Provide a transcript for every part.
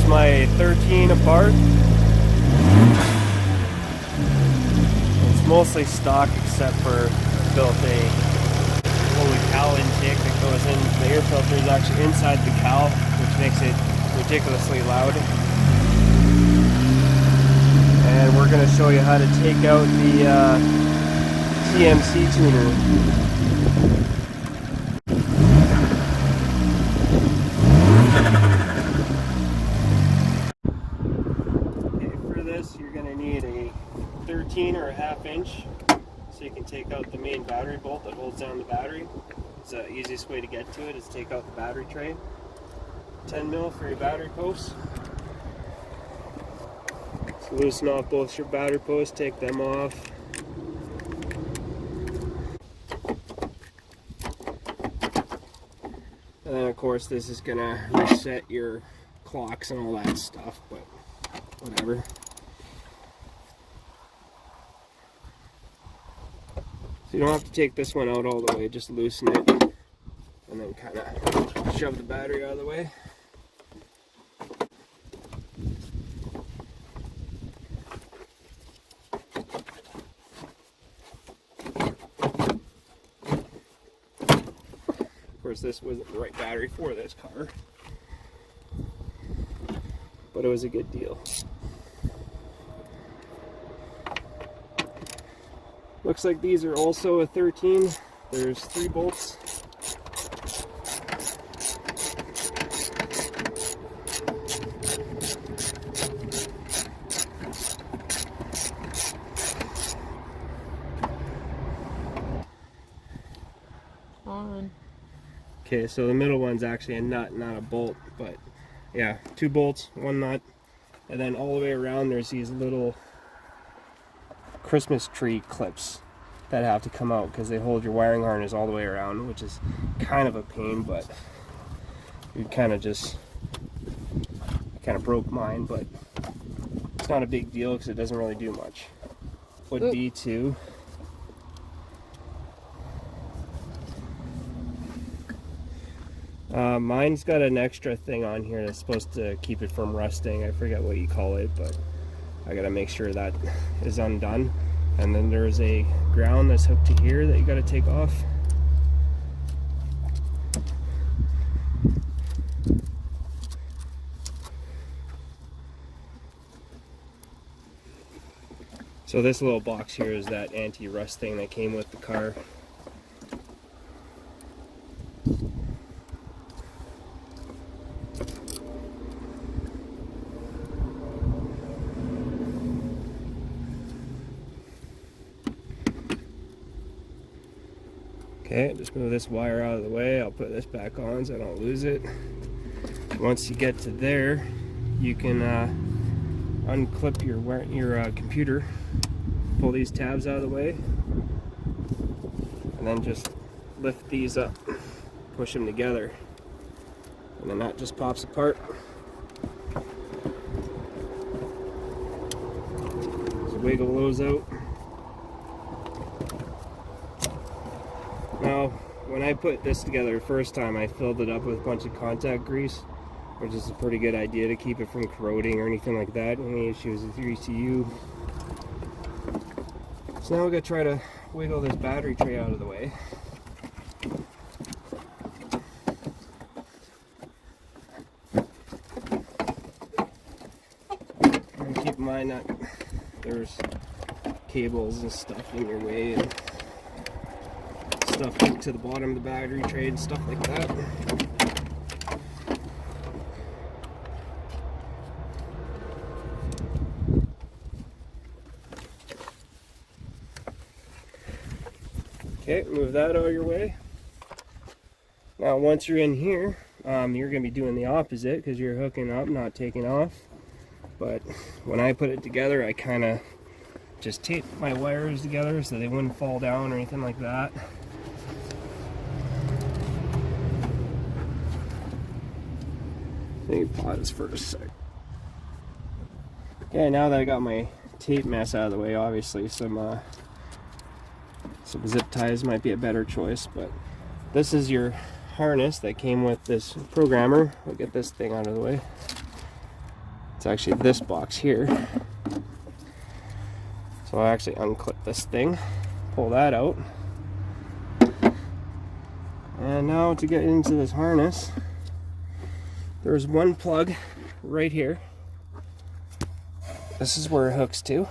my 13 Abarth. It's mostly stock except for built a holy cow intake that goes in. The air filter is actually inside the cow, which makes it ridiculously loud. And we're going to show you how to take out the TMC tuner. You're going to need a 13 or a ½ inch so you can take out the main battery bolt that holds down the battery. It's the easiest way to get to it is take out the battery tray. 10 mil for your battery posts. So loosen off both your battery posts, take them off. And then of course this is going to reset your clocks and all that stuff, but whatever. So you don't have to take this one out all the way, just loosen it and then kind of shove the battery out of the way. Of course this wasn't the right battery for this car, but it was a good deal. Looks like these are also a 13. There's 3 bolts. Okay, so the middle one's actually a nut, not a bolt, but yeah, 2 bolts, 1 nut, and then all the way around there's these little Christmas tree clips that have to come out because they hold your wiring harness all the way around, which is kind of a pain, but you kind of broke mine, but it's not a big deal because it doesn't really do much. Would be to mine's got an extra thing on here that's supposed to keep it from rusting. I forget what you call it, but I gotta make sure that is undone. And then there's a ground that's hooked to here that you gotta take off. So this little box here is that anti-rust thing that came with the car. Okay, just move this wire out of the way. I'll put this back on so I don't lose it. Once you get to there, you can unclip your computer, pull these tabs out of the way, and then just lift these up, push them together, and then that just pops apart. Just wiggle those out. Now, when I put this together the first time, I filled it up with a bunch of contact grease, which is a pretty good idea to keep it from corroding or anything like that. Any issues with your ECU. So now we're going to try to wiggle this battery tray out of the way. And keep in mind that there's cables and stuff in your way, and stuff hooked to the bottom of the battery tray and stuff like that. Okay, move that out of your way. Now once you're in here, you're going to be doing the opposite because you're hooking up, not taking off. But when I put it together, I kind of just taped my wires together so they wouldn't fall down or anything like that. Let me pause for a sec. Okay, now that I got my tape mess out of the way, obviously some zip ties might be a better choice, but this is your harness that came with this programmer. I'll get this thing out of the way. It's actually this box here. So I'll actually unclip this thing, pull that out. And now to get into this harness, there's one plug right here. This is where it hooks to.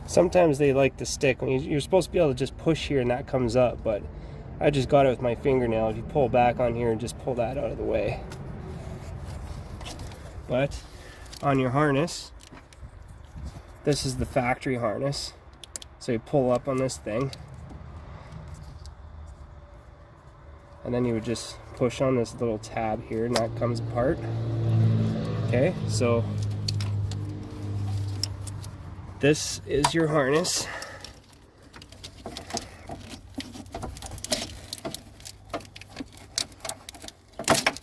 Sometimes they like to stick. When you're supposed to be able to just push here and that comes up, but I just got it with my fingernail. If you pull back on here and just pull that out of the way. But on your harness, this is the factory harness. So you pull up on this thing, and then you would just push on this little tab here and that comes apart. Okay, so this is your harness.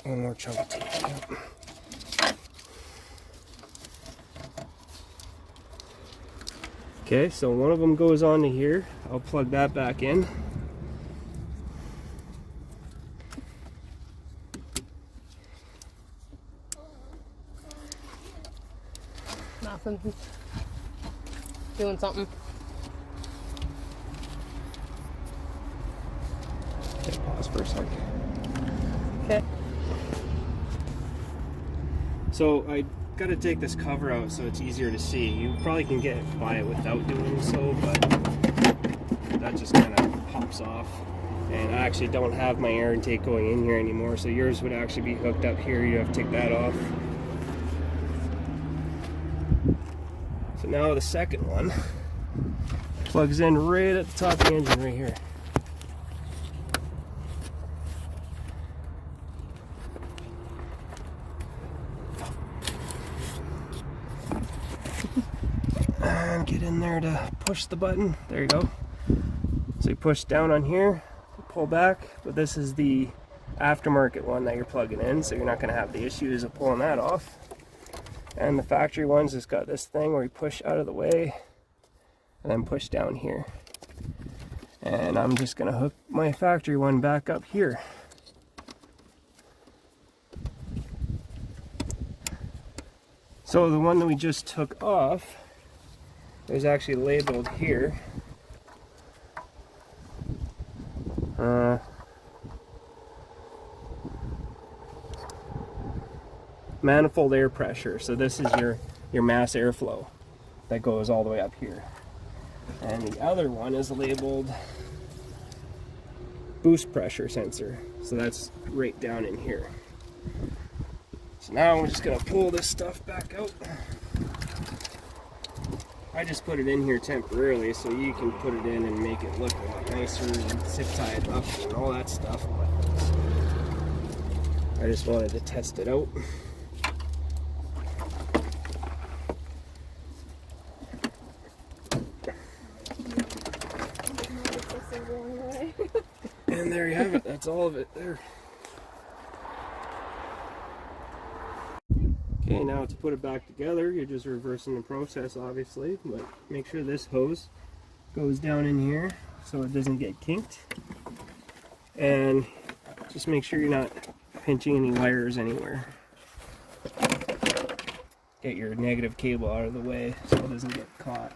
One more chunk of tape. Okay, so one of them goes on to here. I'll plug that back in. Nothing. Doing something. Okay, pause for a second. Okay. So I got to take this cover out so it's easier to see. You probably can get by it without doing so, but that just kind of pops off. And I actually don't have my air intake going in here anymore, so yours would actually be hooked up here. You have to take that off. So now the second one plugs in right at the top of the engine right here. And get in there to push the button. There you go. So you push down on here, pull back, but this is the aftermarket one that you're plugging in, so you're not going to have the issues of pulling that off. And the factory one's just got this thing where you push out of the way and then push down here. And I'm just going to hook my factory one back up here. So the one that we just took off is actually labeled here. Manifold air pressure. So this is your mass airflow that goes all the way up here. And the other one is labeled boost pressure sensor. So that's right down in here. So now we're just going to pull this stuff back out. I just put it in here temporarily so you can put it in and make it look a lot nicer and zip tie it up and all that stuff. But I just wanted to test it out. And there you have it. That's all of it there. Okay, now to put it back together, you're just reversing the process, obviously, but make sure this hose goes down in here so it doesn't get kinked. And just make sure you're not pinching any wires anywhere. Get your negative cable out of the way so it doesn't get caught.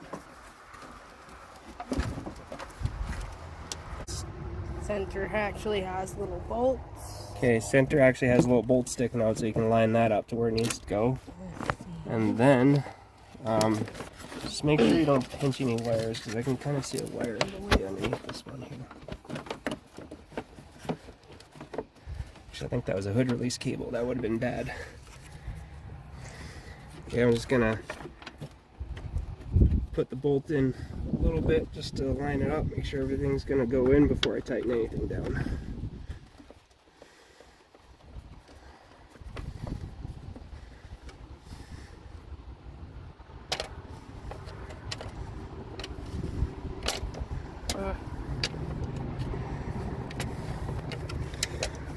Center actually has little bolts. Okay, center actually has a little bolt sticking out so you can line that up to where it needs to go. And then just make sure you don't pinch any wires because I can kind of see a wire underneath this one here. Actually, I think that was a hood release cable. That would have been bad. Okay, I'm just gonna put the bolt in a little bit just to line it up, make sure everything's gonna go in before I tighten anything down.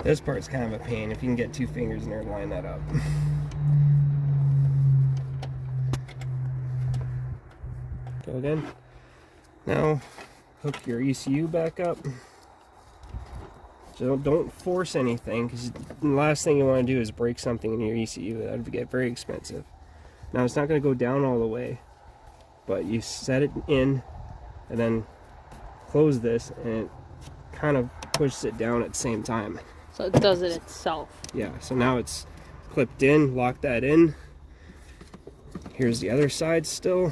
This part's kind of a pain. If you can get 2 fingers in there and line that up. Go again. Now hook your ECU back up. So don't force anything, because the last thing you want to do is break something in your ECU. That would get very expensive. Now it's not going to go down all the way, but you set it in and then close this, and it kind of pushes it down at the same time. So it does it itself. Yeah, so now it's clipped in. Lock that in. Here's the other side still.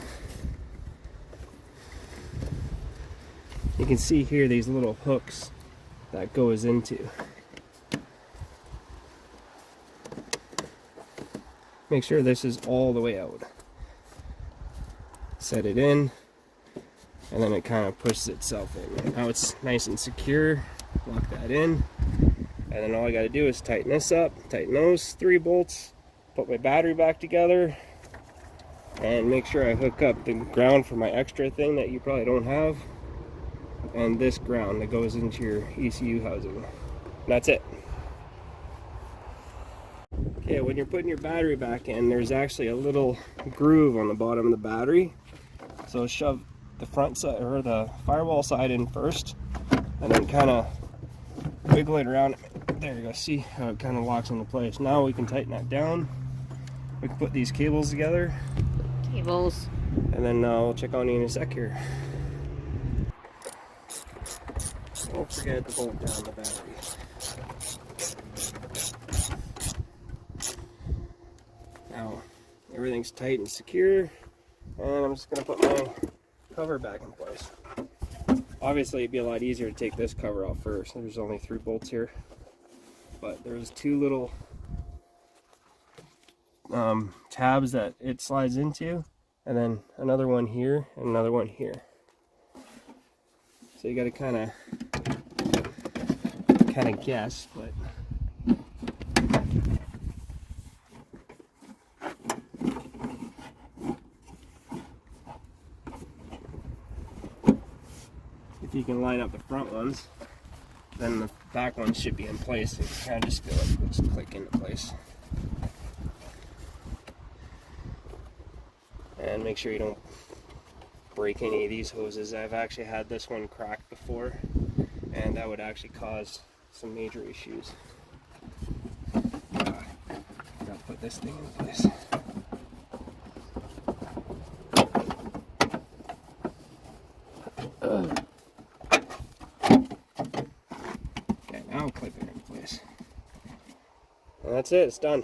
You can see here these little hooks that goes into. Make sure this is all the way out. Set it in, and then it kind of pushes itself in. Now it's nice and secure. Lock that in, and then all I got to do is tighten this up, tighten those 3 bolts, put my battery back together, and make sure I hook up the ground for my extra thing that you probably don't have, and this ground that goes into your ECU housing. And that's it. Okay, when you're putting your battery back in, there's actually a little groove on the bottom of the battery. So shove the front side, or the firewall side, in first, and then kind of wiggle it around. There you go. See how it kind of locks into place. Now we can tighten that down. We can put these cables together. Cables. And then we'll check on you in a sec here. Don't forget to bolt down the battery. Now everything's tight and secure, and I'm just going to put my cover back in place. Obviously it'd be a lot easier to take this cover off first. There's only 3 bolts here, but there's 2 little tabs that it slides into, and then another one here and another one here. So you got to kind of guess, but if you can line up the front ones, then the back ones should be in place. You kind of just feel like it'll just click into place. And make sure you don't break any of these hoses. I've actually had this one cracked before, and that would actually cause some major issues. Gotta put this thing in place. Okay, now clip it in place. And that's it, it's done.